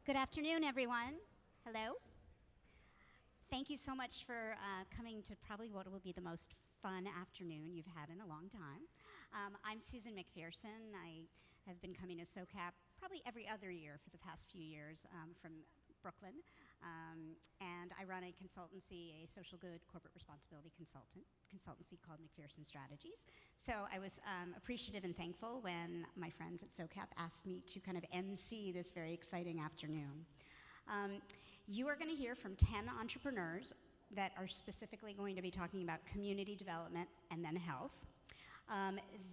Good afternoon, everyone. Hello. Thank you so much for coming to probably what will be the most fun afternoon you've had in a long time. I'm Susan Mcpherson. I have been coming to SOCAP probably every other year for the past few years from Brooklyn. And I run a consultancy, a social good corporate responsibility consultancy called Mcpherson Strategies. So I was appreciative and thankful when my friends at SOCAP asked me to kind of MC this very exciting afternoon. You are going to hear from 10 entrepreneurs that are specifically going to be talking about community development and then health.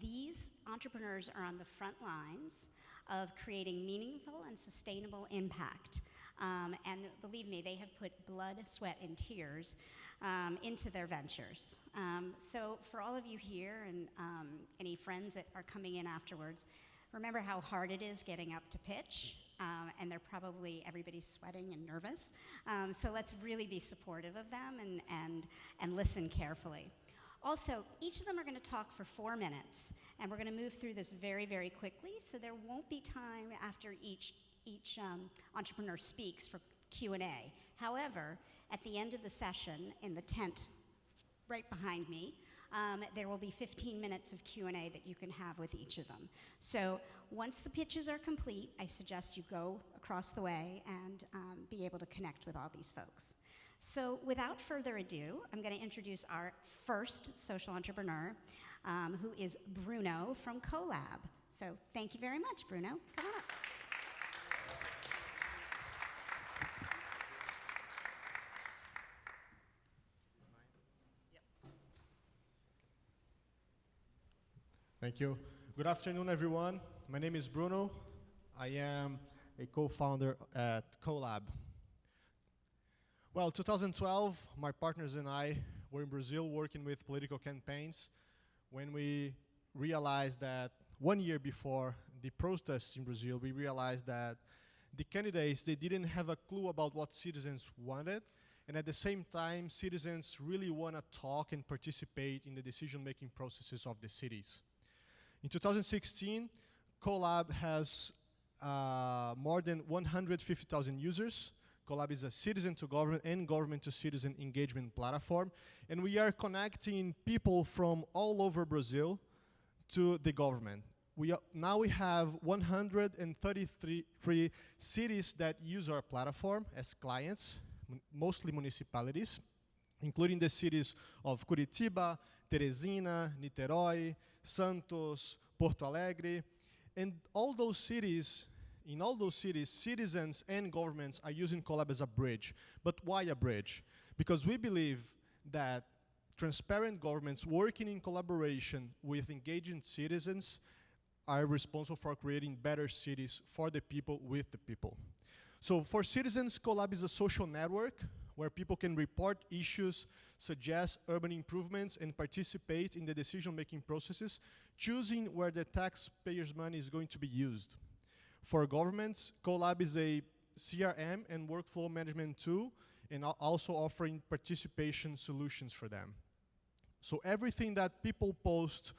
These entrepreneurs are on the front lines of creating meaningful and sustainable impact. And believe me, they have put blood, sweat, and tears into their ventures. So for all of you here and any friends that are coming in afterwards, remember how hard it is getting up to pitch, and they're probably, everybody's sweating and nervous. So let's really be supportive of them and listen carefully. Also, each of them are going to talk for 4 minutes, and we're going to move through this very, very quickly, so there won't be time after each entrepreneur speaks for Q&A. However, at the end of the session, in the tent right behind me, there will be 15 minutes of Q&A that you can have with each of them. So once the pitches are complete, I suggest you go across the way and be able to connect with all these folks. So without further ado, I'm going to introduce our first social entrepreneur, who is Bruno from Collab. So thank you very much, Bruno. Come on up. Thank you. Good afternoon, everyone. My name is Bruno. I am a co-founder at Collab. Well, 2012, my partners and I were in Brazil working with political campaigns when we realized that 1 year before the protests in Brazil, we realized that the candidates, they didn't have a clue about what citizens wanted, and at the same time, citizens really want to talk and participate in the decision-making processes of the cities. In 2016, Collab has more than 150,000 users. Collab is a citizen-to-government and government-to-citizen engagement platform, and we are connecting people from all over Brazil to the government. Now we have 133 cities that use our platform as clients, mostly municipalities, including the cities of Curitiba, Teresina, Niterói, Santos, Porto Alegre, and all those cities, in all those cities, citizens and governments are using Collab as a bridge. But why a bridge? Because we believe that transparent governments working in collaboration with engaging citizens are responsible for creating better cities for the people, with the people. So for citizens, Collab is a social network where people can report issues, suggest urban improvements, and participate in the decision-making processes, choosing where the taxpayers' money is going to be used. For governments, Collab is a CRM and workflow management tool, and also offering participation solutions for them. So everything that people post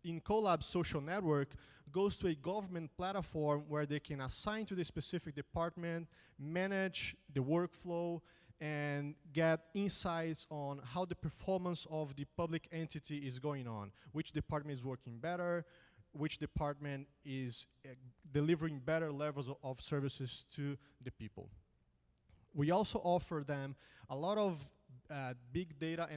in Collab's social network goes to a government platform where they can assign to the specific department, manage the workflow, and get insights on how the performance of the public entity is going on, which department is working better, which department is delivering better levels of services to the people. We also offer them a lot of big data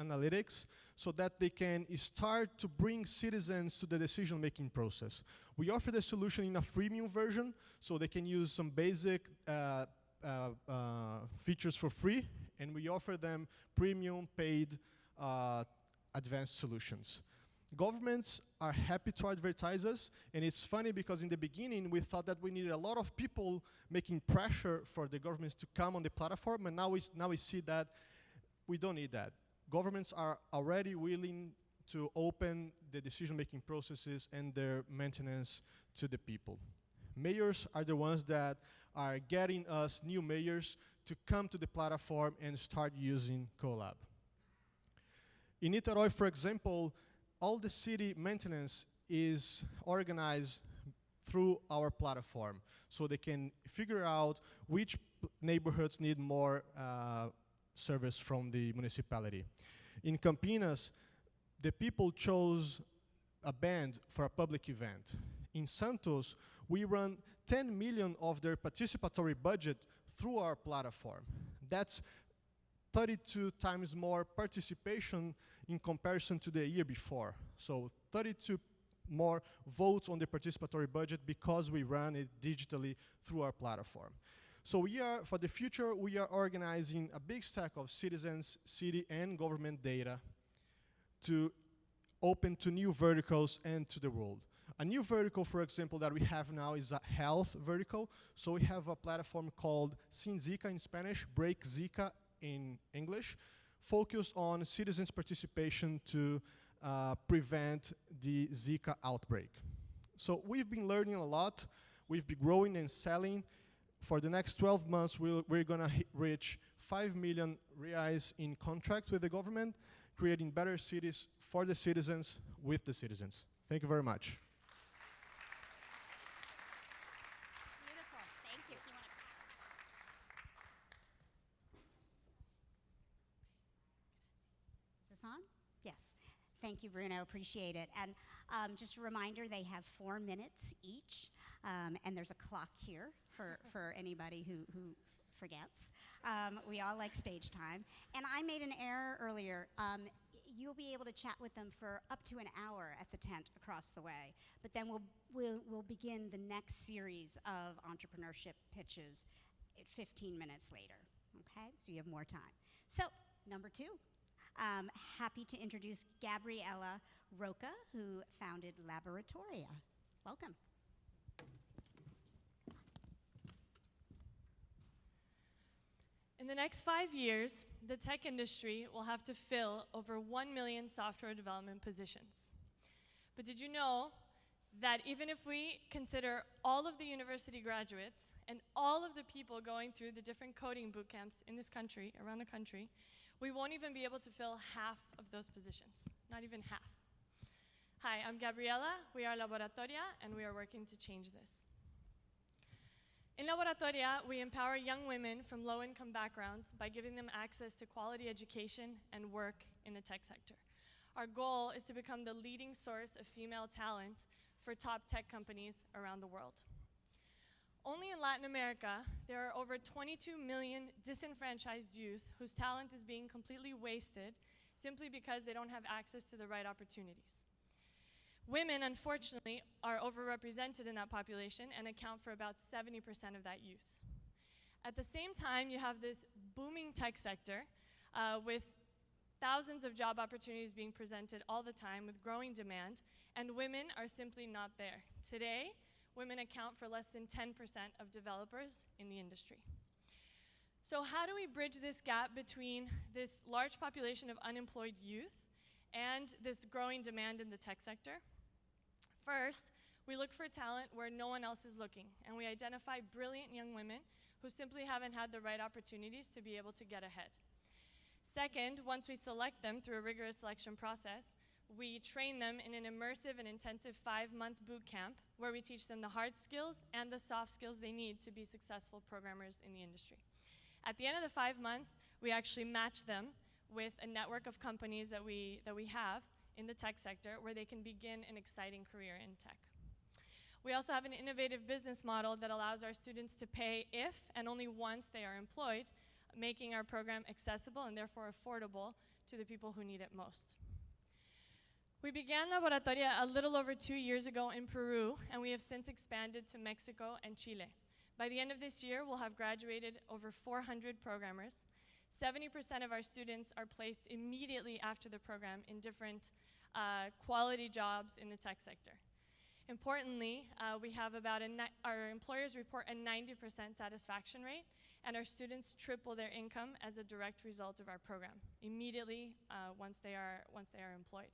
analytics so that they can start to bring citizens to the decision-making process. We offer the solution in a freemium version, so they can use some basic features for free, and we offer them premium paid advanced solutions. Governments are happy to advertise us, and it's funny because in the beginning we thought that we needed a lot of people making pressure for the governments to come on the platform, and now we see that we don't need that. Governments are already willing to open the decision-making processes and their maintenance to the people. Mayors are the ones that are getting us new mayors to come to the platform and start using Collab. In Niterói, for example, all the city maintenance is organized through our platform, so they can figure out which neighborhoods need more service from the municipality. In Campinas, the people chose a band for a public event. In Santos, we run 10 million of their participatory budget through our platform. That's 32 times more participation in comparison to the year before. So 32 more votes on the participatory budget because we run it digitally through our platform. So for the future, we are organizing a big stack of citizens, city, and government data to open to new verticals and to the world. A new vertical, for example, that we have now is a health vertical. So we have a platform called Sin Zika in Spanish, Break Zika in English, focused on citizens' participation to prevent the Zika outbreak. So we've been learning a lot. We've been growing and selling. For the next 12 months, we're going to reach 5 million reais in contracts with the government, creating better cities for the citizens, with the citizens. Thank you very much. Beautiful. Thank you. Is this on? Yes. Thank you, Bruno. Appreciate it. And just a reminder, they have 4 minutes each, and there's a clock here for anybody who forgets. We all like stage time. And I made an error earlier. You'll be able to chat with them for up to an hour at the tent across the way. But then we'll begin the next series of entrepreneurship pitches at 15 minutes later. Okay? So you have more time. So, number 2. Happy to introduce Gabriela Roca, who founded Laboratoria. Welcome. In the next 5 years, the tech industry will have to fill over 1 million software development positions. But did you know that even if we consider all of the university graduates and all of the people going through the different coding boot camps in this country, around the country, we won't even be able to fill half of those positions, not even half. Hi, I'm Gabriela, we are Laboratoria, and we are working to change this. In Laboratoria, we empower young women from low-income backgrounds by giving them access to quality education and work in the tech sector. Our goal is to become the leading source of female talent for top tech companies around the world. Only in Latin America, there are over 22 million disenfranchised youth whose talent is being completely wasted simply because they don't have access to the right opportunities. Women, unfortunately, are overrepresented in that population and account for about 70% of that youth. At the same time, you have this booming tech sector with thousands of job opportunities being presented all the time with growing demand, and women are simply not there. Today, women account for less than 10% of developers in the industry. So how do we bridge this gap between this large population of unemployed youth and this growing demand in the tech sector? First, we look for talent where no one else is looking, and we identify brilliant young women who simply haven't had the right opportunities to be able to get ahead. Second, once we select them through a rigorous selection process, we train them in an immersive and intensive 5-month boot camp where we teach them the hard skills and the soft skills they need to be successful programmers in the industry. At the end of the 5 months, we actually match them with a network of companies that we have in the tech sector where they can begin an exciting career in tech. We also have an innovative business model that allows our students to pay if and only once they are employed, making our program accessible and therefore affordable to the people who need it most. We began Laboratoria a little over 2 years ago in Peru, and we have since expanded to Mexico and Chile. By the end of this year, we'll have graduated over 400 programmers. 70% of our students are placed immediately after the program in different quality jobs in the tech sector. Importantly, we have our employers report a 90% satisfaction rate, and our students triple their income as a direct result of our program immediately once they are employed.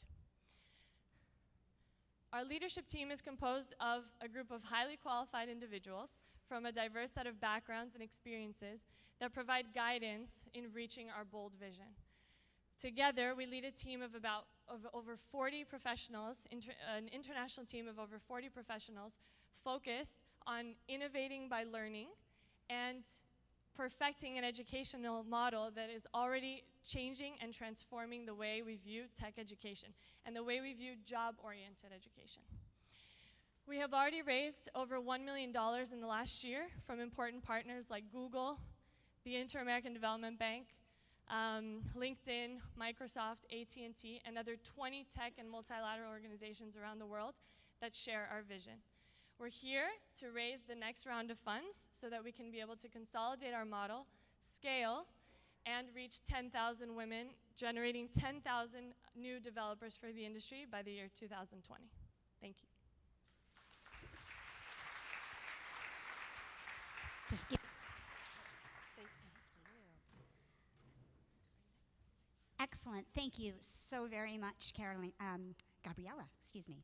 Our leadership team is composed of a group of highly qualified individuals from a diverse set of backgrounds and experiences that provide guidance in reaching our bold vision. Together, we lead a team of over 40 professionals, an international team of over 40 professionals focused on innovating by learning and perfecting an educational model that is already changing and transforming the way we view tech education and the way we view job-oriented education. We have already raised over $1 million in the last year from important partners like Google, the Inter-American Development Bank, LinkedIn, Microsoft, AT&T, and other 20 tech and multilateral organizations around the world that share our vision. We're here to raise the next round of funds so that we can be able to consolidate our model, scale, and reach 10,000 women, generating 10,000 new developers for the industry by the year 2020. Thank you. Just give. Excellent. Thank you so very much, Gabriella, excuse me.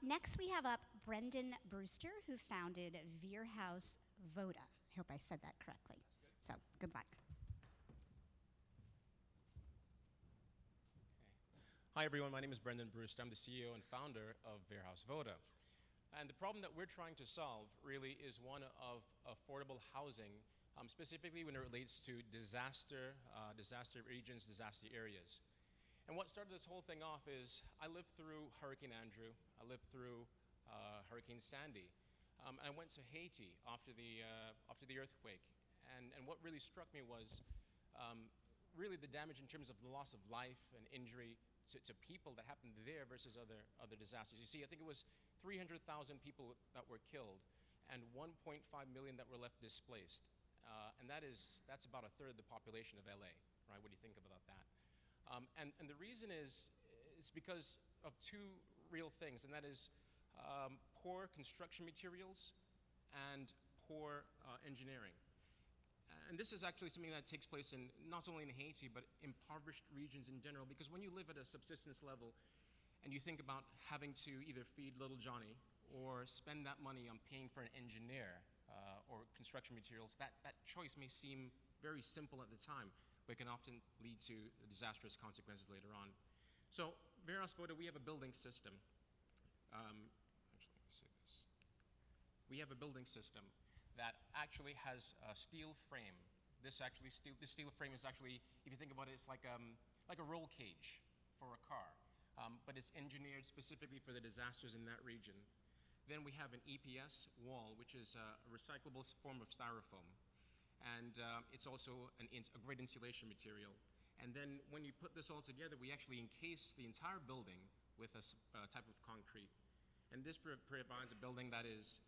Next we have up Brendan Brewster, who founded Veerhouse Voda. I hope I said that correctly. So, good luck. Hi everyone, my name is Brendan Brewster. I'm the CEO and founder of Veerhouse Voda. And the problem that we're trying to solve really is one of affordable housing, specifically when it relates to disaster regions, disaster areas. And what started this whole thing off is I lived through Hurricane Andrew, I lived through Hurricane Sandy, and I went to Haiti after the earthquake. And what really struck me was really the damage in terms of the loss of life and injury to people that happened there versus other disasters. You see, I think it was 300,000 people that were killed and 1.5 million that were left displaced. And that's about a third of the population of LA, right? What do you think about that? And the reason is, it's because of two real things, and that is poor construction materials and poor engineering. And this is actually something that takes place in not only in Haiti, but impoverished regions in general, because when you live at a subsistence level and you think about having to either feed little Johnny or spend that money on paying for an engineer or construction materials, that choice may seem very simple at the time, but can often lead to disastrous consequences later on. So, Veerhouse Voda, we have a building system. Actually, let me say this. We have a building system that actually has a steel frame. This steel frame is actually, if you think about it, it's like a roll cage for a car, but it's engineered specifically for the disasters in that region. Then we have an EPS wall, which is a recyclable form of styrofoam. And it's also a great insulation material. And then when you put this all together, we actually encase the entire building with a type of concrete. And this provides a building that is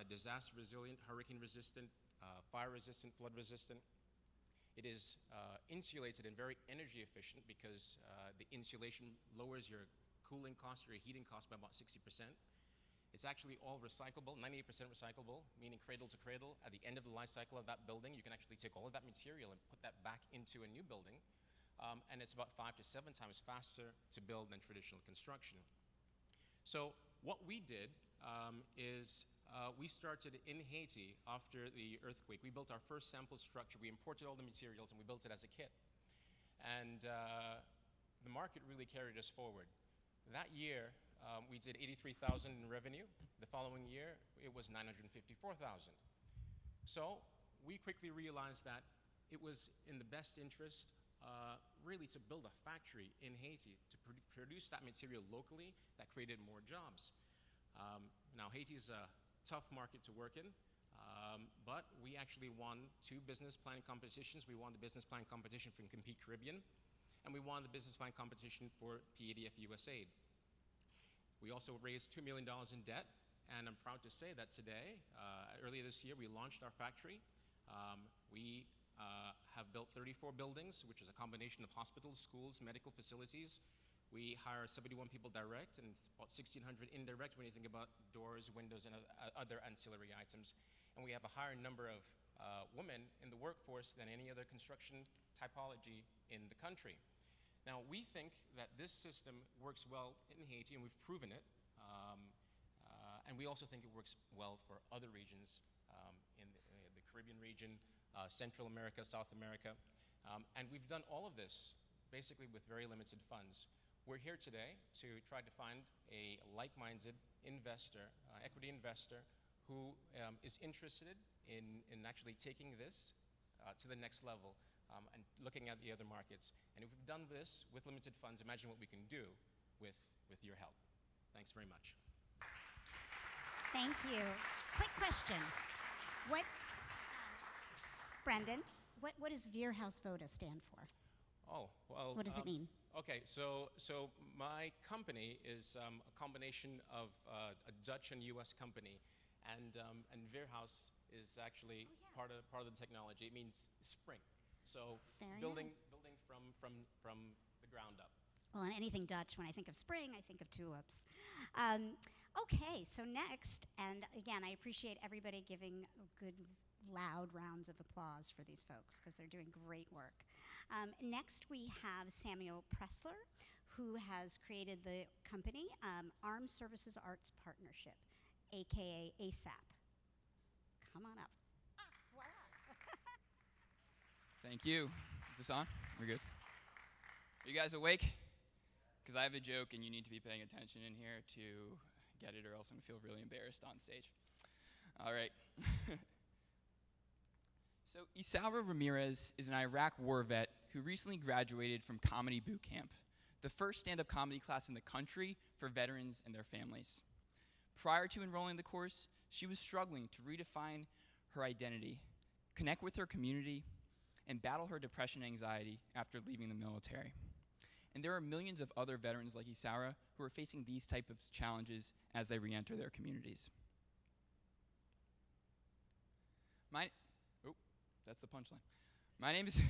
disaster resilient, hurricane resistant, fire resistant, flood resistant. It is insulated and very energy efficient because the insulation lowers your cooling cost or your heating cost by about 60%. It's actually all recyclable, 98% recyclable, meaning cradle to cradle. At the end of the life cycle of that building, you can actually take all of that material and put that back into a new building. And it's about 5 to 7 times faster to build than traditional construction. So what we did is we started in Haiti after the earthquake. We built our first sample structure. We imported all the materials and we built it as a kit. And the market really carried us forward. That year, we did 83,000 in revenue. The following year, it was 954,000. So we quickly realized that it was in the best interest really to build a factory in Haiti to produce that material locally that created more jobs. Now, Haiti is a tough market to work in, but we actually won 2 business plan competitions. We won the business plan competition from Compete Caribbean, and we won the business plan competition for PADF USAID. We also raised $2 million in debt, and I'm proud to say that today, earlier this year, we launched our factory. We have built 34 buildings, which is a combination of hospitals, schools, medical facilities. We hire 71 people direct and about 1,600 indirect when you think about doors, windows, and other ancillary items. And we have a higher number of women in the workforce than any other construction typology in the country. Now, we think that this system works well in Haiti, and we've proven it. And we also think it works well for other regions in the Caribbean region, Central America, South America. And we've done all of this basically with very limited funds. We're here today to try to find a like-minded investor, equity investor, who is interested in actually taking this to the next level and looking at the other markets. And if we've done this with limited funds, imagine what we can do with your help. Thanks very much. Thank you. Quick question. What, Brendan, what does Veerhouse Voda stand for? Oh, well. What does it mean? Okay, so my company is a combination of a Dutch and U.S. company, and Veerhouse is actually part of the technology. It means spring. So Very building nice. from the ground up. Well, and anything Dutch, when I think of spring, I think of tulips. Okay, so next, and again, I appreciate everybody giving good, loud rounds of applause for these folks because they're doing great work. Next, we have Samuel Pressler, who has created the company Armed Services Arts Partnership, aka ASAP. Come on up. Thank you. Is this on? We're good. Are you guys awake? Because I have a joke and you need to be paying attention in here to get it, or else I'm going to feel really embarrassed on stage. All right. So Isaura Ramirez is an Iraq war vet who recently graduated from Comedy Boot Camp, the first stand-up comedy class in the country for veterans and their families. Prior to enrolling in the course, she was struggling to redefine her identity, connect with her community, and battle her depression and anxiety after leaving the military. And there are millions of other veterans like Isaura who are facing these type of challenges as they re-enter their communities. That's the punchline. My name is,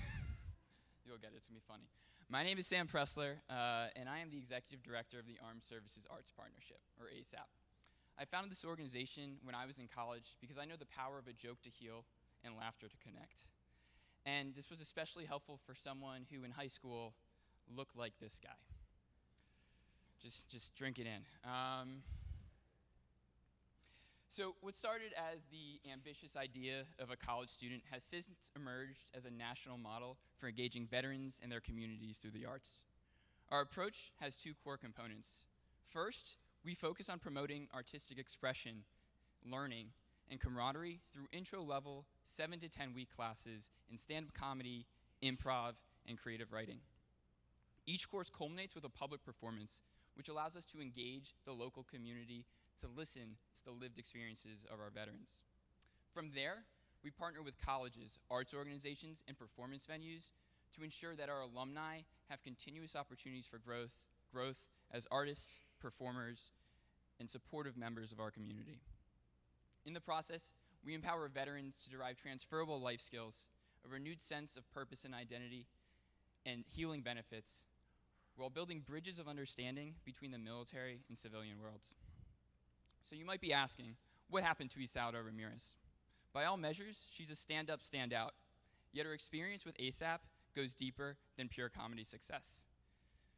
you'll get it, it's gonna be funny. My name is Sam Pressler, and I am the Executive Director of the Armed Services Arts Partnership, or ASAP. I founded this organization when I was in college because I know the power of a joke to heal and laughter to connect. And this was especially helpful for someone who in high school looked like this guy. Just drink it in. So what started as the ambitious idea of a college student has since emerged as a national model for engaging veterans and their communities through the arts. Our approach has two core components. First, we focus on promoting artistic expression, learning, and camaraderie through intro-level 7 to 10 week classes in stand-up comedy, improv, and creative writing. Each course culminates with a public performance, which allows us to engage the local community to listen to the lived experiences of our veterans. From there, we partner with colleges, arts organizations, and performance venues to ensure that our alumni have continuous opportunities for growth as artists, performers, and supportive members of our community. In the process, we empower veterans to derive transferable life skills, a renewed sense of purpose and identity, and healing benefits, while building bridges of understanding between the military and civilian worlds. So you might be asking, what happened to Isaura Ramirez? By all measures, she's a stand-up standout, yet her experience with ASAP goes deeper than pure comedy success.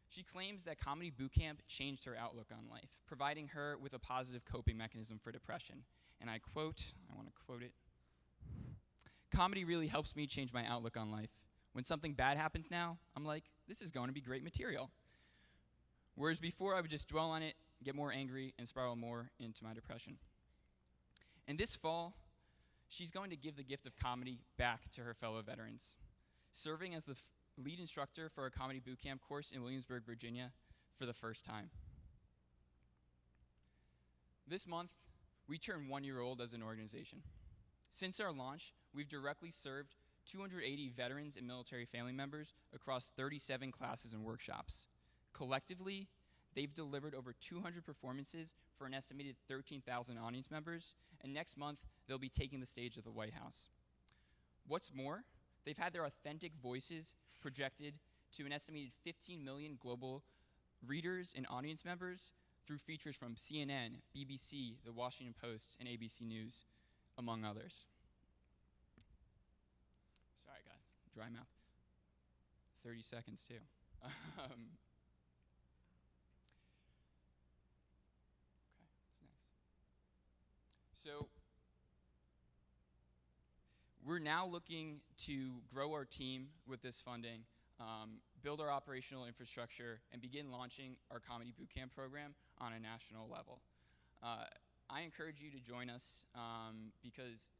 She claims that Comedy Boot Camp changed her outlook on life, providing her with a positive coping mechanism for depression. And I want to quote it, "Comedy really helps me change my outlook on life. When something bad happens now, I'm like, this is going to be great material. Whereas before I would just dwell on it, get more angry, and spiral more into my depression." And this fall, she's going to give the gift of comedy back to her fellow veterans, serving as the lead instructor for a Comedy Boot Camp course in Williamsburg, Virginia, for the first time. This month, we turn 1 year old as an organization. Since our launch, we've directly served 280 veterans and military family members across 37 classes and workshops. Collectively, they've delivered over 200 performances for an estimated 13,000 audience members, and next month, they'll be taking the stage at the White House. What's more, they've had their authentic voices projected to an estimated 15 million global readers and audience members through features from CNN, BBC, The Washington Post, and ABC News, among others. Sorry, I got dry mouth. 30 seconds, too. Okay, what's next? So, we're now looking to grow our team with this funding build our operational infrastructure, and begin launching our comedy bootcamp program on a national level. I encourage you to join us because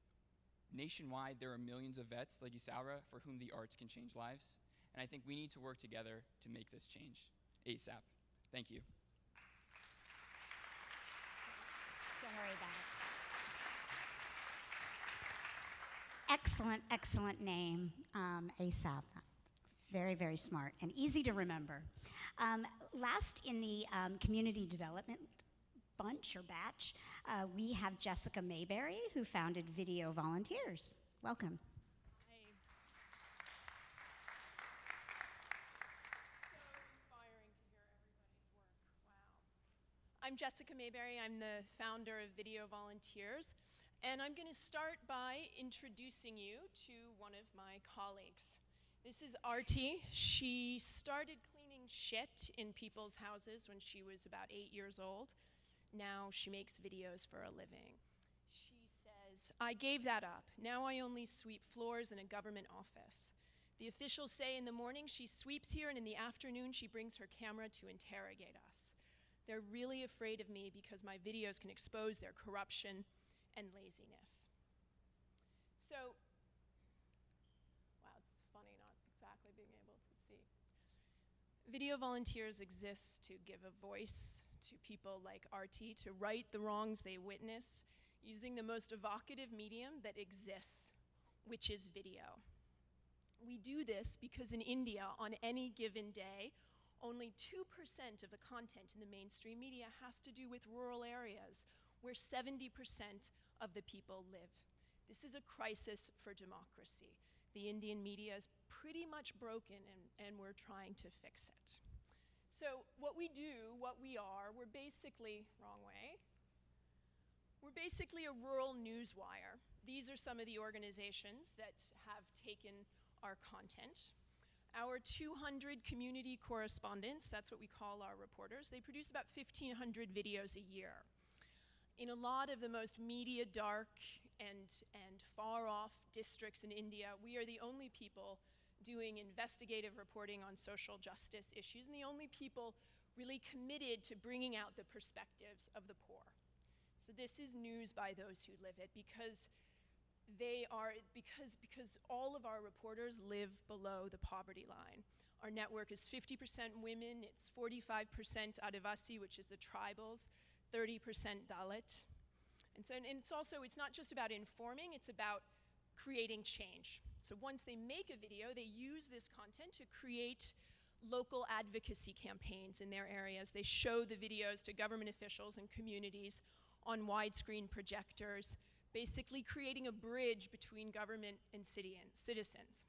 nationwide there are millions of vets like Isaura for whom the arts can change lives, and I think we need to work together to make this change ASAP. Thank you. Don't worry about it. Excellent, excellent name, ASAP. Very, very smart and easy to remember. Last in the community development bunch or batch, we have Jessica Mayberry, who founded Video Volunteers. Welcome. Hi. So inspiring to hear everybody's work. Wow. I'm Jessica Mayberry. I'm the founder of Video Volunteers. And I'm going to start by introducing you to one of my colleagues. This is Artie. She started cleaning shit in people's houses when she was about 8 years old. Now she makes videos for a living. She says, I gave that up. Now I only sweep floors in a government office. The officials say in the morning she sweeps here, and in the afternoon she brings her camera to interrogate us. They're really afraid of me because my videos can expose their corruption and laziness. So, wow, it's funny not exactly being able to see. Video Volunteers exists to give a voice to people like Artie to right the wrongs they witness using the most evocative medium that exists, which is video. We do this because in India, on any given day, only 2% of the content in the mainstream media has to do with rural areas where 70% of the people live. This is a crisis for democracy. The Indian media is pretty much broken, and we're trying to fix it. So what we do, what we are, we're basically, wrong way, we're basically a rural newswire. These are some of the organizations that have taken our content. Our 200 community correspondents, that's what we call our reporters, they produce about 1,500 videos a year. In a lot of the most media dark and far off districts in India, we are the only people doing investigative reporting on social justice issues, and the only people really committed to bringing out the perspectives of the poor. So this is news by those who live it, because all of our reporters live below the poverty line. Our network is 50% women, it's 45% Adivasi, which is the tribals, 30% Dalit. And it's not just about informing, it's about creating change. So once they make a video, they use this content to create local advocacy campaigns in their areas. They show the videos to government officials and communities on widescreen projectors, basically creating a bridge between government and citizens.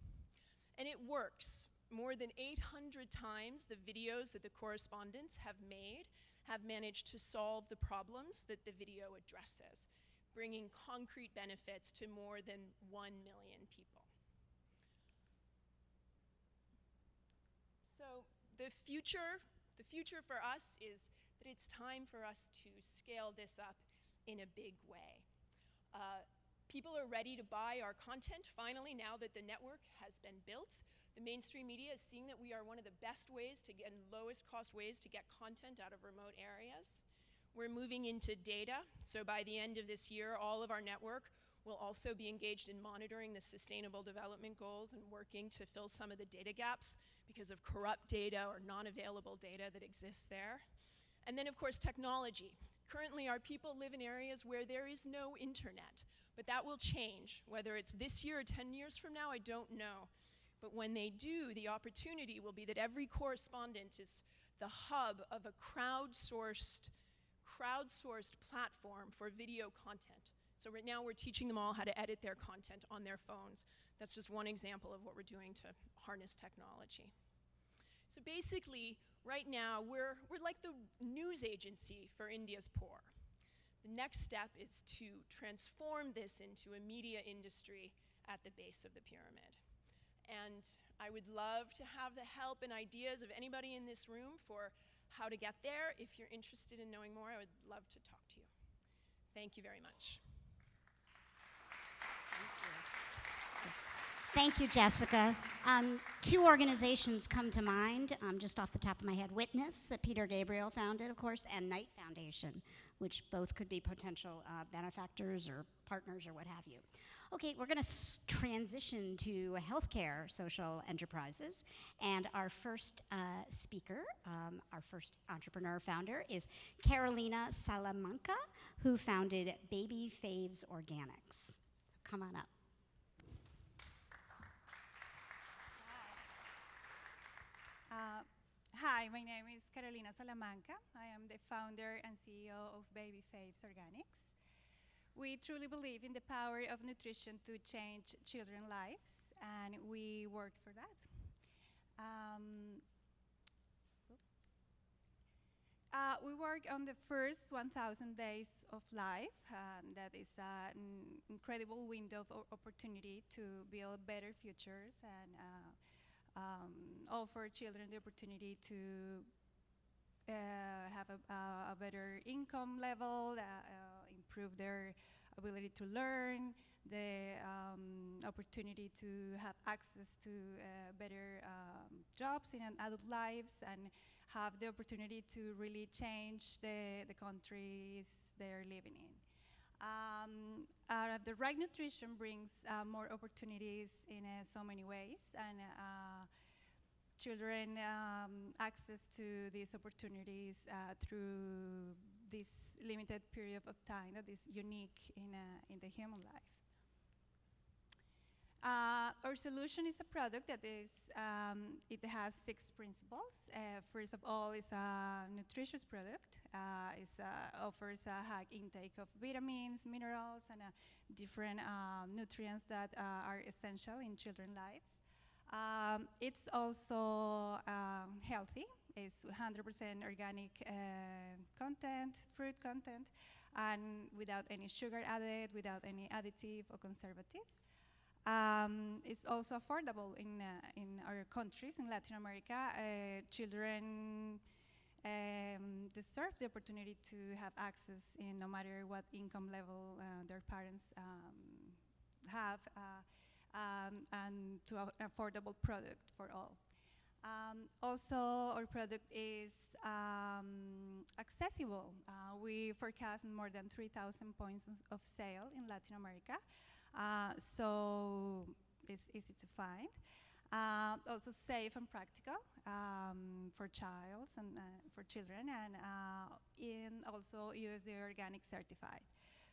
And it works. More than 800 times the videos that the correspondents have made have managed to solve the problems that the video addresses, bringing concrete benefits to more than 1 million people. So the future for us is that it's time for us to scale this up in a big way. People are ready to buy our content finally now that the network has been built. The mainstream media is seeing that we are one of the best ways to get, and lowest cost ways to get content out of remote areas. We're moving into data, so by the end of this year, all of our network will also be engaged in monitoring the Sustainable Development Goals and working to fill some of the data gaps because of corrupt data or non-available data that exists there. And then, of course, technology. Currently, our people live in areas where there is no internet, but that will change. Whether it's this year or 10 years from now, I don't know. But when they do, the opportunity will be that every correspondent is the hub of a crowdsourced platform for video content. So right now we're teaching them all how to edit their content on their phones. That's just one example of what we're doing to harness technology. So basically, right now we're like the news agency for India's poor. The next step is to transform this into a media industry at the base of the pyramid. And I would love to have the help and ideas of anybody in this room for how to get there. If you're interested in knowing more, I would love to talk to you. Thank you very much. Thank you, Jessica. Two organizations come to mind, just off the top of my head. Witness, that Peter Gabriel founded, of course, and Knight Foundation, which both could be potential benefactors or partners or what have you. Okay, we're going to transition to healthcare social enterprises. And our first speaker, our first entrepreneur founder, is Carolina Salamanca, who founded Baby Faves Organics. Come on up. Hi, my name is Carolina Salamanca. I am the founder and CEO of Baby Faves Organics. We truly believe in the power of nutrition to change children's lives, and we work for that. We work on the first 1,000 days of life, and that is an incredible window of opportunity to build better futures and offer children the opportunity to have a better income level, improve their ability to learn, the opportunity to have access to better jobs in an adult lives, and have the opportunity to really change the countries they're living in. The right nutrition brings more opportunities in so many ways, and children access to these opportunities through this limited period of time that is unique in the human life. Our solution is a product that is, it has 6 principles. First of all, it's a nutritious product. It offers a high intake of vitamins, minerals, and different nutrients that are essential in children's lives. It's also healthy. It's 100% organic content, fruit content, and without any sugar added, without any additive or conservative. It's also affordable in our countries. In Latin America, children deserve the opportunity to have access in no matter what income level their parents have, and to an affordable product for all. Also, our product is accessible. We forecast more than 3,000 points of sale in Latin America. So it's easy to find. Also safe and practical for children, and also USA Organic certified.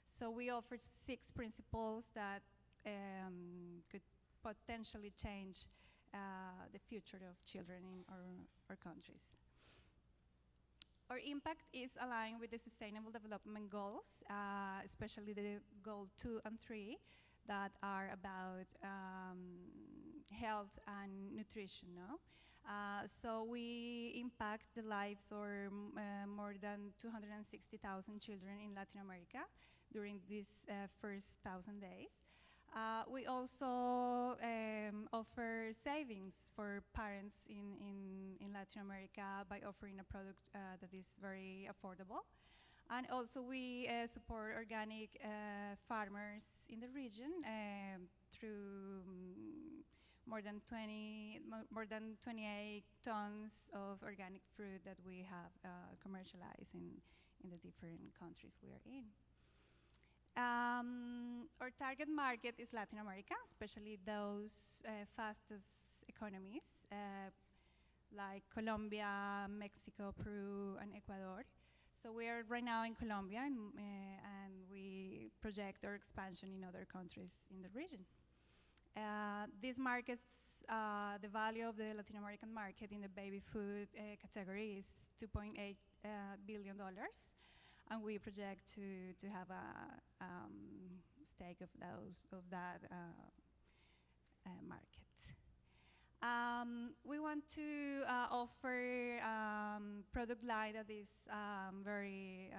So we offer 6 principles that could potentially change the future of children in our countries. Our impact is aligned with the Sustainable Development Goals, especially the Goal 2 and 3, that are about health and nutrition. No? So we impact the lives of more than 260,000 children in Latin America during these first 1,000 days. We also offer savings for parents in Latin America by offering a product that is very affordable. And also we support organic farmers in the region through more than 28 tons of organic fruit that we have commercialized in the different countries we are in. Our target market is Latin America, especially those fastest economies like Colombia, Mexico, Peru, and Ecuador. So we are right now in Colombia, and we project our expansion in other countries in the region. These markets, the value of the Latin American market in the baby food category is $2.8 billion. And we project to have a stake of that market. We want to offer product line that is very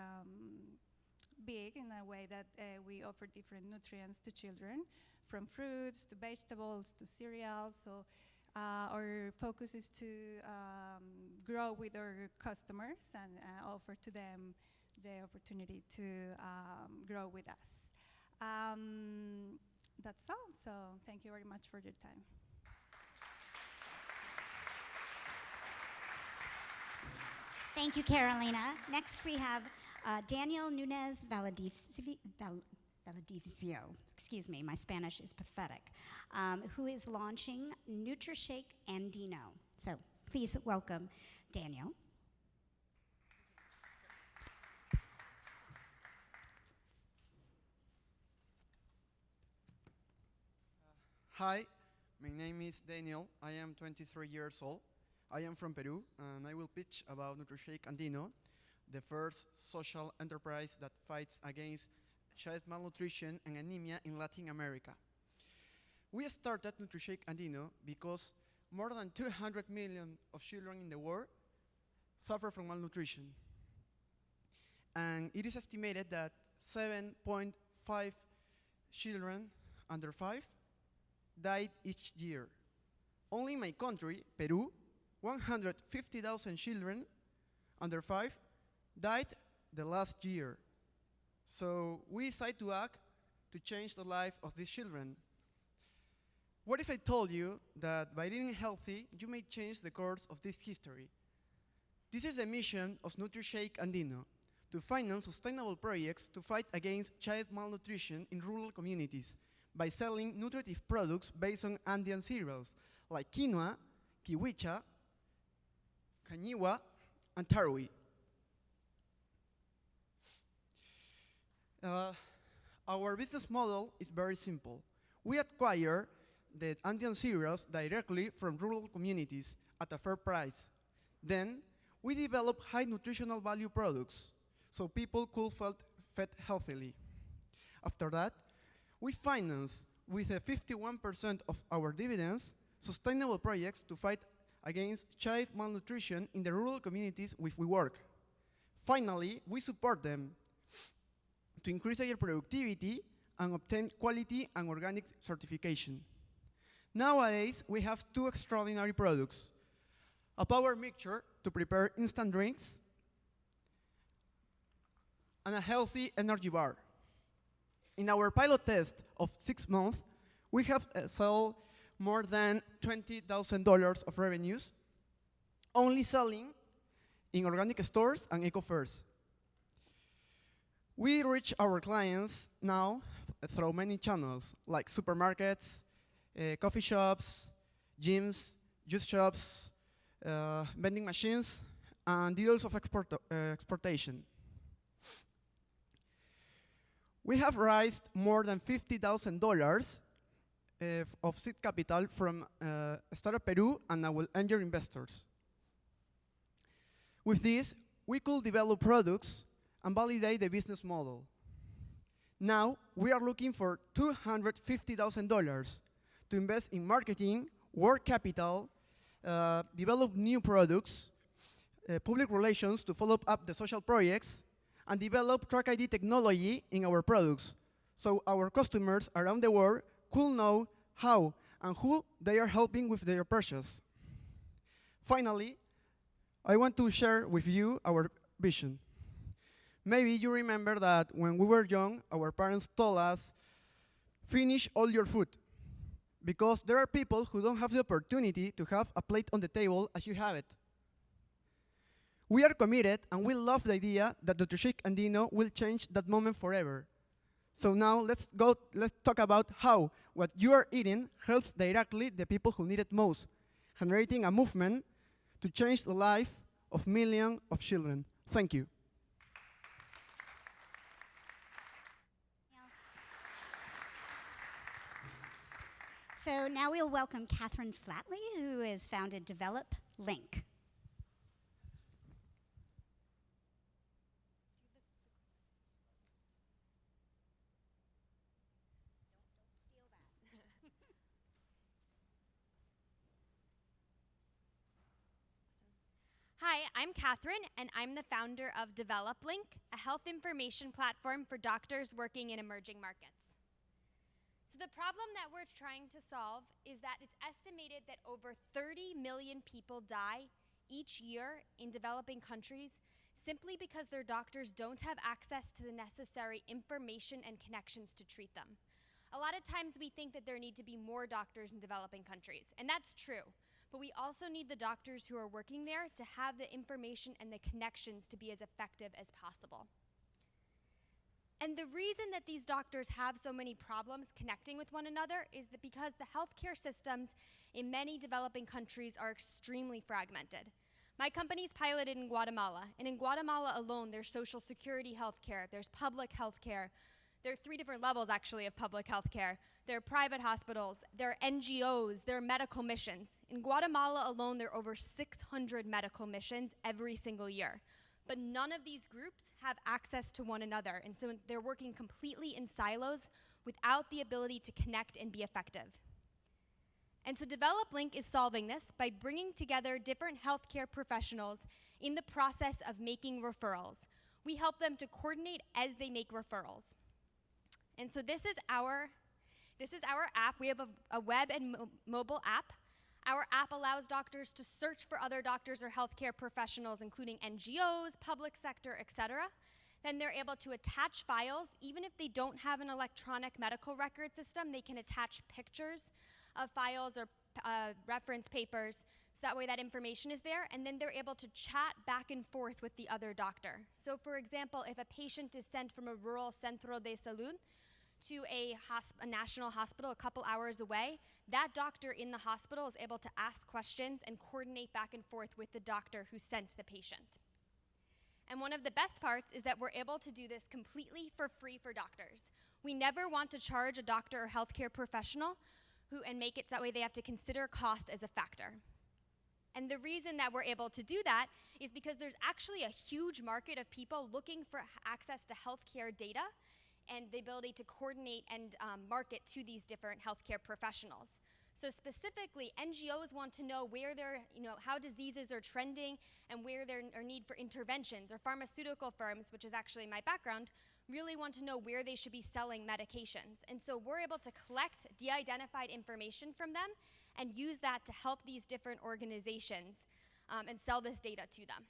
big in a way that we offer different nutrients to children, from fruits to vegetables to cereals. So our focus is to grow with our customers and offer to them the opportunity to grow with us. That's all. So thank you very much for your time. Thank you, Carolina. Next, we have Daniel Nunez Valadivcio. Excuse me, my Spanish is pathetic. Who is launching NutriShake Andino. So please welcome Daniel. Hi, my name is Daniel. I am 23 years old. I am from Peru, and I will pitch about NutriShake Andino, the first social enterprise that fights against child malnutrition and anemia in Latin America. We started NutriShake Andino because more than 200 million of children in the world suffer from malnutrition. And it is estimated that 7.5 children under 5 died each year. Only in my country, Peru, 150,000 children under 5 died the last year. So we decided to act to change the life of these children. What if I told you that by eating healthy, you may change the course of this history? This is the mission of NutriShake Andino, to finance sustainable projects to fight against child malnutrition in rural communities by selling nutritive products based on Andean cereals like quinoa, kiwicha, cañiwa, and tarwi. Our business model is very simple. We acquire the Andean cereals directly from rural communities at a fair price. Then, we develop high nutritional value products so people could fed healthily. After that, we finance with a 51% of our dividends sustainable projects to fight against child malnutrition in the rural communities where we work. Finally, we support them to increase their productivity and obtain quality and organic certification. Nowadays, we have two extraordinary products: a power mixture to prepare instant drinks and a healthy energy bar. In our pilot test of 6 months, we have sold more than $20,000 of revenues, only selling in organic stores and eco-fairs. We reach our clients now through many channels, like supermarkets, coffee shops, gyms, juice shops, vending machines, and deals of exportation. We have raised more than $50,000 of seed capital from Startup Peru and our angel investors. With this, we could develop products and validate the business model. Now, we are looking for $250,000 to invest in marketing, work capital, develop new products, public relations to follow up the social projects, and develop track ID technology in our products, so our customers around the world could know how and who they are helping with their purchase. Finally, I want to share with you our vision. Maybe you remember that when we were young, our parents told us, finish all your food, because there are people who don't have the opportunity to have a plate on the table as you have it. We are committed and we love the idea that NutriShake Andino will change that moment forever. So now let's talk about how what you are eating helps directly the people who need it most, generating a movement to change the life of millions of children. Thank you. So now we'll welcome Catherine Flatley, who has founded Develop Link. Hi, I'm Catherine, and I'm the founder of Develop Link, a health information platform for doctors working in emerging markets. So the problem that we're trying to solve is that it's estimated that over 30 million people die each year in developing countries simply because their doctors don't have access to the necessary information and connections to treat them. A lot of times we think that there need to be more doctors in developing countries, and that's true. But we also need the doctors who are working there to have the information and the connections to be as effective as possible. And the reason that these doctors have so many problems connecting with one another is that because the healthcare systems in many developing countries are extremely fragmented. My company's piloted in Guatemala, and in Guatemala alone, there's social security healthcare, there's public healthcare. There are 3 different levels, actually, of public healthcare. There are private hospitals, there are NGOs, there are medical missions. In Guatemala alone, there are over 600 medical missions every single year. But none of these groups have access to one another, and so they're working completely in silos without the ability to connect and be effective. And so DevelopLink is solving this by bringing together different healthcare professionals in the process of making referrals. We help them to coordinate as they make referrals. And so this is our app. We have a web and mobile app. Our app allows doctors to search for other doctors or healthcare professionals, including NGOs, public sector, etc. Then they're able to attach files. Even if they don't have an electronic medical record system, they can attach pictures of files or reference papers, so that way that information is there, and then they're able to chat back and forth with the other doctor. So for example, if a patient is sent from a rural centro de salud to a national hospital a couple hours away, that doctor in the hospital is able to ask questions and coordinate back and forth with the doctor who sent the patient. And one of the best parts is that we're able to do this completely for free for doctors. We never want to charge a doctor or healthcare professional and make it so that way they have to consider cost as a factor. And the reason that we're able to do that is because there's actually a huge market of people looking for access to healthcare data and the ability to coordinate and market to these different healthcare professionals. So specifically, NGOs want to know where how diseases are trending and where there are need for interventions, or pharmaceutical firms, which is actually my background, really want to know where they should be selling medications. And so we're able to collect de-identified information from them and use that to help these different organizations and sell this data to them.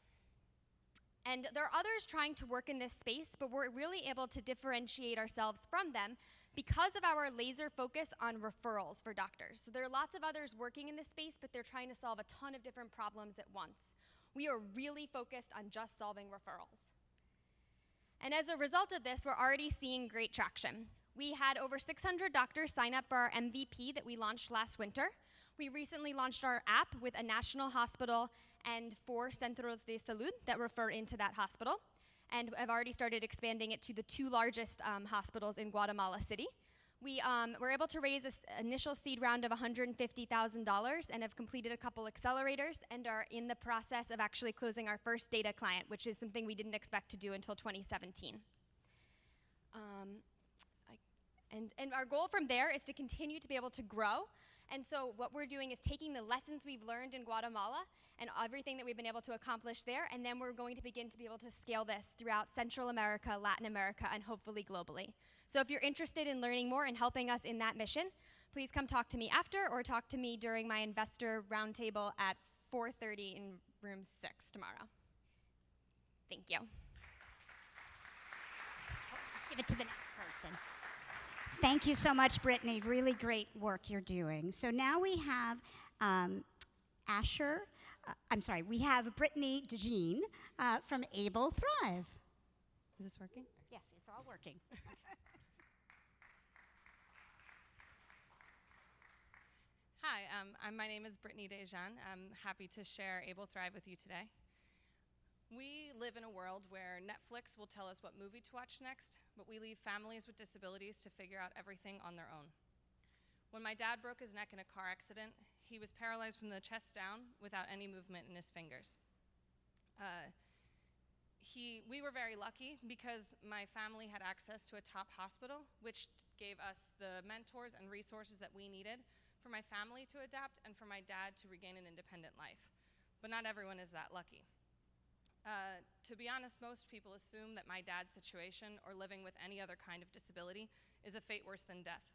And there are others trying to work in this space, but we're really able to differentiate ourselves from them because of our laser focus on referrals for doctors. So there are lots of others working in this space, but they're trying to solve a ton of different problems at once. We are really focused on just solving referrals. And as a result of this, we're already seeing great traction. We had over 600 doctors sign up for our MVP that we launched last winter. We recently launched our app with a national hospital and 4 centros de salud that refer into that hospital. And I've already started expanding it to the 2 largest hospitals in Guatemala City. We were able to raise an initial seed round of $150,000 and have completed a couple accelerators and are in the process of actually closing our first data client, which is something we didn't expect to do until 2017. And our goal from there is to continue to be able to grow. And so what we're doing is taking the lessons we've learned in Guatemala and everything that we've been able to accomplish there, and then we're going to begin to be able to scale this throughout Central America, Latin America, and hopefully globally. So if you're interested in learning more and helping us in that mission, please come talk to me after or talk to me during my investor roundtable at 4:30 in room 6 tomorrow. Thank you. Just give it to the next person. Thank you so much, Brittany. Really great work you're doing. So now we have we have Brittany DeJean from Able Thrive. Is this working? Yes, it's all working. Hi, my name is Brittany DeJean. I'm happy to share Able Thrive with you today. We live in a world where Netflix will tell us what movie to watch next, but we leave families with disabilities to figure out everything on their own. When my dad broke his neck in a car accident, he was paralyzed from the chest down without any movement in his fingers. We were very lucky because my family had access to a top hospital, which gave us the mentors and resources that we needed for my family to adapt and for my dad to regain an independent life. But not everyone is that lucky. To be honest, most people assume that my dad's situation or living with any other kind of disability is a fate worse than death.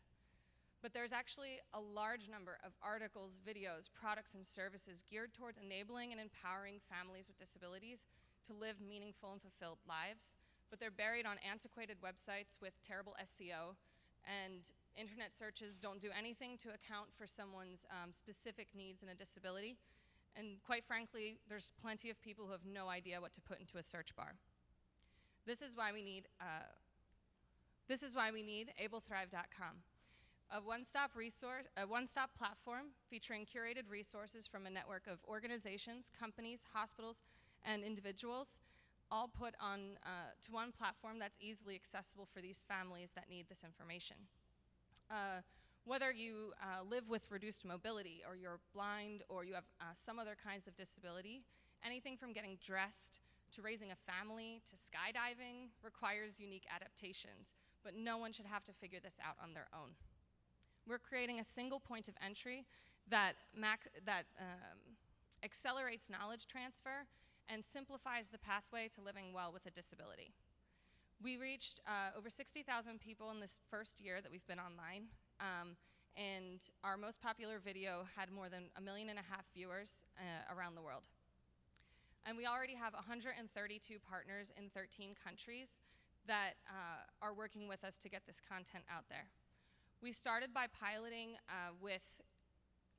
But there's actually a large number of articles, videos, products, and services geared towards enabling and empowering families with disabilities to live meaningful and fulfilled lives, but they're buried on antiquated websites with terrible SEO, and internet searches don't do anything to account for someone's specific needs and a disability. And quite frankly, there's plenty of people who have no idea what to put into a search bar. This is why we need AbleThrive.com, a one-stop platform featuring curated resources from a network of organizations, companies, hospitals, and individuals, all put on to one platform that's easily accessible for these families that need this information. Whether you live with reduced mobility, or you're blind, or you have some other kinds of disability, anything from getting dressed to raising a family to skydiving requires unique adaptations, but no one should have to figure this out on their own. We're creating a single point of entry that accelerates knowledge transfer and simplifies the pathway to living well with a disability. We reached over 60,000 people in this first year that we've been online, and our most popular video had more than 1.5 million viewers around the world. And we already have 132 partners in 13 countries that are working with us to get this content out there. We started by piloting with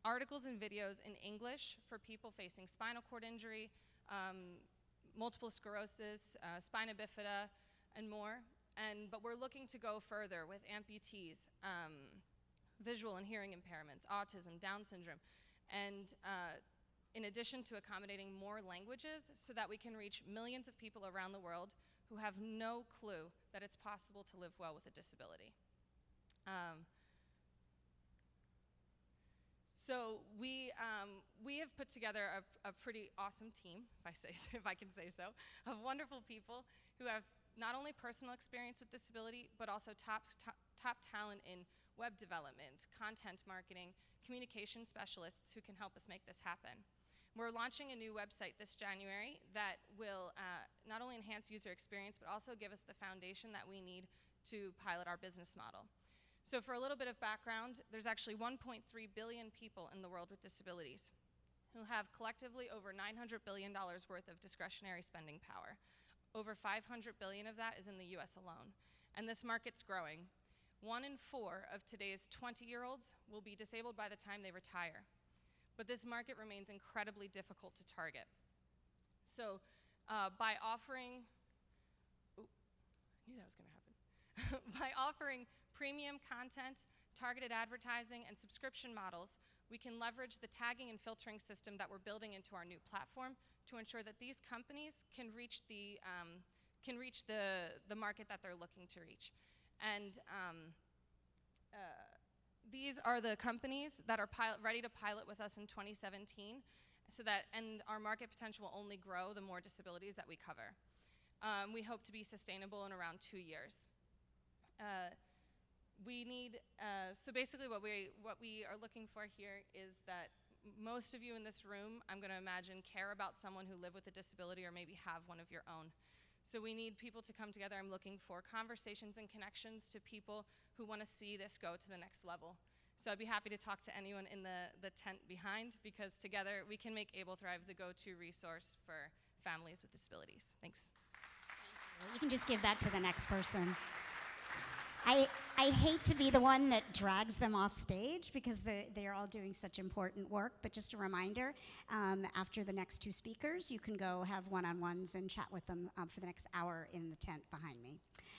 articles and videos in English for people facing spinal cord injury, multiple sclerosis, spina bifida, and more. But we're looking to go further with amputees, visual and hearing impairments, autism, Down syndrome, and in addition to accommodating more languages so that we can reach millions of people around the world who have no clue that it's possible to live well with a disability. So we have put together a pretty awesome team, if I can say so, of wonderful people who have not only personal experience with disability, but also top talent in web development, content marketing, communication specialists who can help us make this happen. We're launching a new website this January that will not only enhance user experience, but also give us the foundation that we need to pilot our business model. So for a little bit of background, there's actually 1.3 billion people in the world with disabilities who have collectively over $900 billion worth of discretionary spending power. Over 500 billion of that is in the US alone. And this market's growing. 1 in 4 of today's 20-year-olds will be disabled by the time they retire. But this market remains incredibly difficult to target. So by offering, I knew that was gonna happen. By offering premium content, targeted advertising, and subscription models, we can leverage the tagging and filtering system that we're building into our new platform to ensure that these companies can reach the market that they're looking to reach. And these are the companies that are ready to pilot with us in 2017, and our market potential will only grow the more disabilities that we cover. We hope to be sustainable in around 2 years. So basically what we are looking for here is that most of you in this room, I'm gonna imagine, care about someone who live with a disability or maybe have one of your own. So we need people to come together. I'm looking for conversations and connections to people who wanna see this go to the next level. So I'd be happy to talk to anyone in the tent behind, because together we can make AbleThrive the go-to resource for families with disabilities. Thanks. You can just give that to the next person. I hate to be the one that drags them off stage because they're all doing such important work, but just a reminder, after the next 2 speakers, you can go have one-on-ones and chat with them for the next hour in the tent behind me.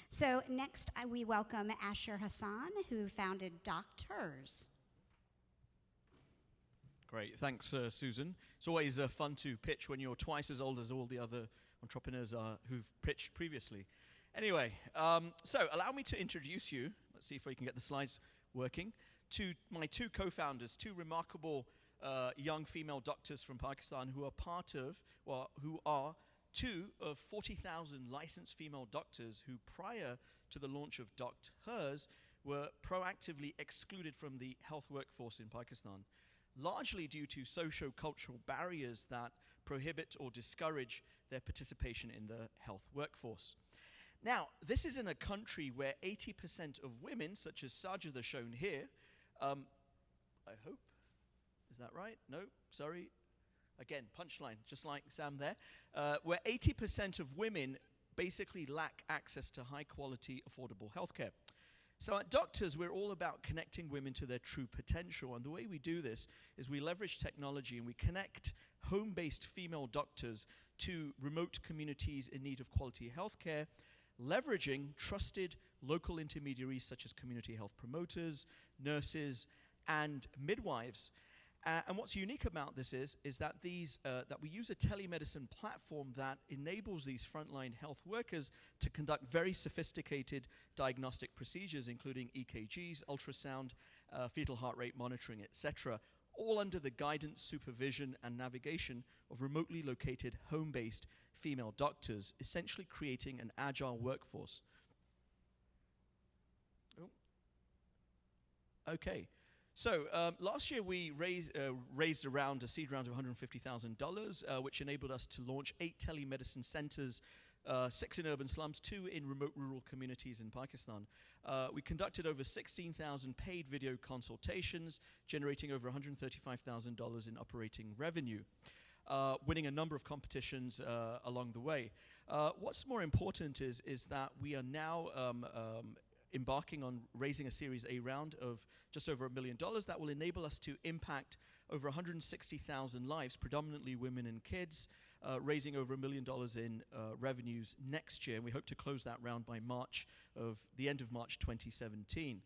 So next, we welcome Asher Hassan, who founded Doctors. Great, thanks, Susan. It's always fun to pitch when you're twice as old as all the other entrepreneurs who've pitched previously. Anyway, so allow me to introduce you, let's see if we can get the slides working, to my 2 co-founders, 2 remarkable young female doctors from Pakistan who are 2 of 40,000 licensed female doctors who, prior to the launch of Doctors, were proactively excluded from the health workforce in Pakistan, largely due to socio-cultural barriers that prohibit or discourage their participation in the health workforce. Now, this is in a country where 80% of women, such as Sajida shown here, I hope, is that right? No, sorry. again, punchline, just like Sam there, where 80% of women basically lack access to high-quality, affordable healthcare. So at Doctors, we're all about connecting women to their true potential. And the way we do this is we leverage technology and we connect home-based female doctors to remote communities in need of quality healthcare, leveraging trusted local intermediaries such as community health promoters, nurses, and midwives. And what's unique about this is that that we use a telemedicine platform that enables these frontline health workers to conduct very sophisticated diagnostic procedures, including EKGs, ultrasound, fetal heart rate monitoring, etc., all under the guidance, supervision, and navigation of remotely located home-based female doctors, essentially creating an agile workforce. Oh. Okay. So last year we raised around a seed round of $150,000, which enabled us to launch 8 telemedicine centers, 6 in urban slums, 2 in remote rural communities in Pakistan. We conducted over 16,000 paid video consultations, generating over $135,000 in operating revenue, winning a number of competitions along the way. What's more important is that we are now embarking on raising a Series A round of just over $1 million that will enable us to impact over 160,000 lives, predominantly women and kids, raising over $1 million in revenues next year. And we hope to close that round by the end of March 2017.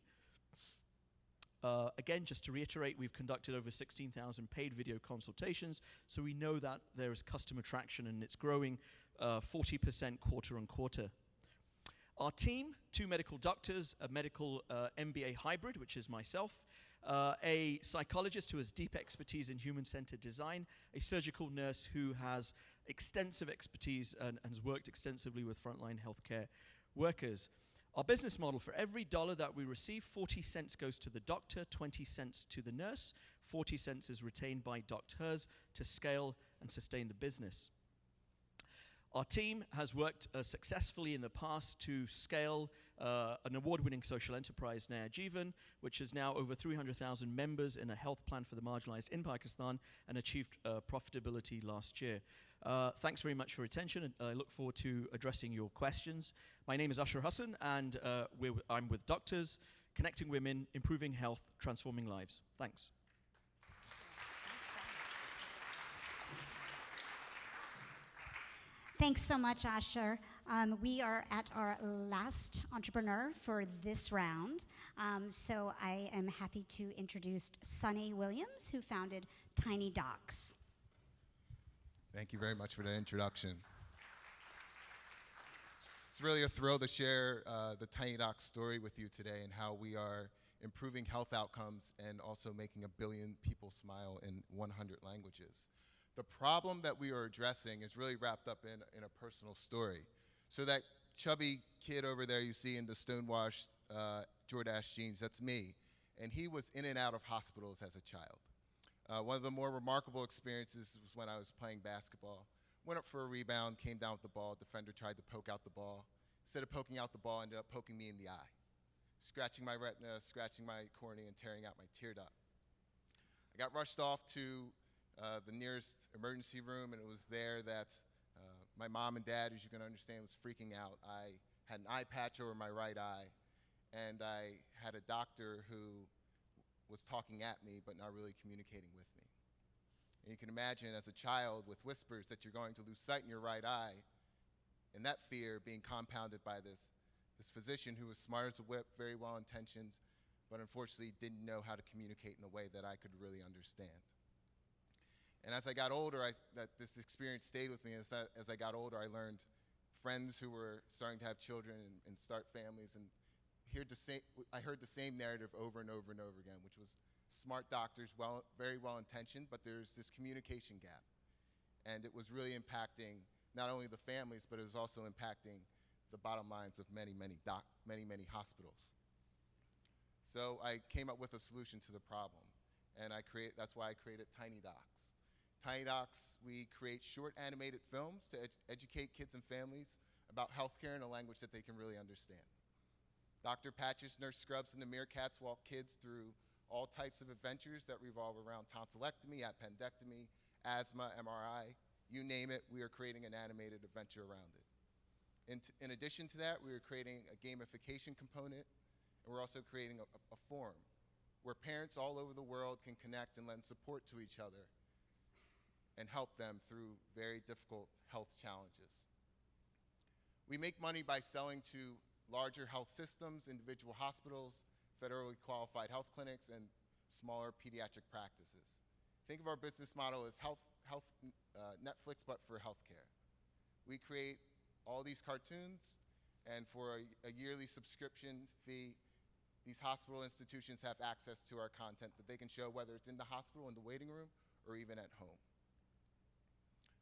Again, just to reiterate, we've conducted over 16,000 paid video consultations, so we know that there is customer traction and it's growing 40% quarter on quarter. Our team, 2 medical doctors, a medical MBA hybrid, which is myself, a psychologist who has deep expertise in human-centered design, a surgical nurse who has extensive expertise and has worked extensively with frontline healthcare workers. Our business model: for every dollar that we receive, 40 cents goes to the doctor, 20 cents to the nurse, 40 cents is retained by Doctors to scale and sustain the business. Our team has worked successfully in the past to scale an award-winning social enterprise, Naya Jeevan, which has now over 300,000 members in a health plan for the marginalized in Pakistan and achieved profitability last year. Thanks very much for your attention, and I look forward to addressing your questions. My name is Ashar Hassan, and I'm with Doctors, connecting women, improving health, transforming lives. Thanks. Thanks so much, Asher. We are at our last entrepreneur for this round. So I am happy to introduce Sonny Williams, who founded Tiny Docs. Thank you very much for that introduction. It's really a thrill to share the Tiny Docs story with you today and how we are improving health outcomes and also making 1 billion people smile in 100 languages. The problem that we are addressing is really wrapped up in a personal story. So that chubby kid over there you see in the stonewashed Jordache jeans, that's me. And he was in and out of hospitals as a child. One of the more remarkable experiences was when I was playing basketball. Went up for a rebound, came down with the ball, defender tried to poke out the ball. Instead of poking out the ball, ended up poking me in the eye, scratching my retina, scratching my cornea, and tearing out my tear duct. I got rushed off to the nearest emergency room, and it was there that my mom and dad, as you can understand, was freaking out. I had an eye patch over my right eye, and I had a doctor who was talking at me but not really communicating with me. And you can imagine as a child with whispers that you're going to lose sight in your right eye, and that fear being compounded by this physician who was smart as a whip, very well-intentioned, but unfortunately didn't know how to communicate in a way that I could really understand. And as I got older, this experience stayed with me. As I got older, I learned friends who were starting to have children and start families, and I heard the same narrative over and over and over again, which was smart doctors, very well-intentioned, but there's this communication gap. And it was really impacting not only the families, but it was also impacting the bottom lines of many hospitals. So I came up with a solution to the problem, and that's why I created Tiny Docs. Tiny Docs, we create short animated films to educate kids and families about healthcare in a language that they can really understand. Dr. Patches, Nurse Scrubs, and the Meerkats walk kids through all types of adventures that revolve around tonsillectomy, appendectomy, asthma, MRI, you name it, we are creating an animated adventure around it. In addition to that, we are creating a gamification component, and we're also creating a forum where parents all over the world can connect and lend support to each other and help them through very difficult health challenges. We make money by selling to larger health systems, individual hospitals, federally qualified health clinics, and smaller pediatric practices. Think of our business model as Netflix, but for healthcare. We create all these cartoons, and for a yearly subscription fee, these hospital institutions have access to our content that they can show whether it's in the hospital, in the waiting room, or even at home.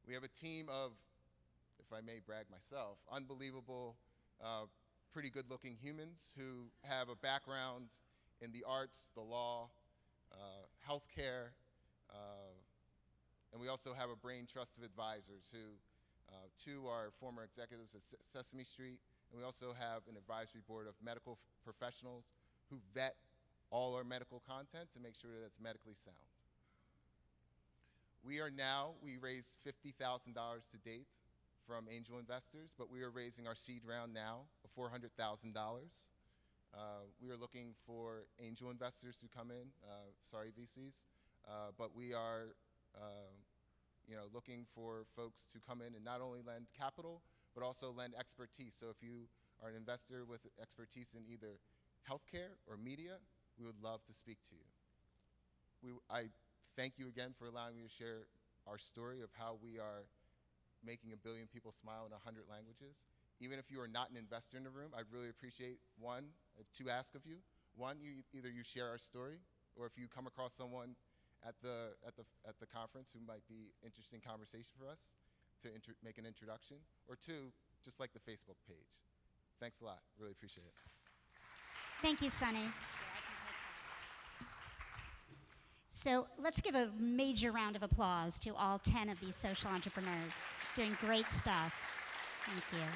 We have a team of, if I may brag myself, unbelievable, pretty good-looking humans who have a background in the arts, the law, healthcare, and we also have a brain trust of advisors who, two are former executives at Sesame Street, and we also have an advisory board of medical professionals who vet all our medical content to make sure that it's medically sound. We raised $50,000 to date from angel investors, but we are raising our seed round now of $400,000. We are looking for angel investors to come in, sorry VCs, but we are looking for folks to come in and not only lend capital, but also lend expertise. So if you are an investor with expertise in either healthcare or media, we would love to speak to you. I thank you again for allowing me to share our story of how we are making 1 billion people smile in 100 languages. Even if you are not an investor in the room, I'd really appreciate two asks of you. One, either you share our story, or if you come across someone at the conference who might be interesting conversation for us to make an introduction, or two, just like the Facebook page. Thanks a lot, really appreciate it. Thank you, Sonny. So let's give a major round of applause to all 10 of these social entrepreneurs doing great stuff. Thank you.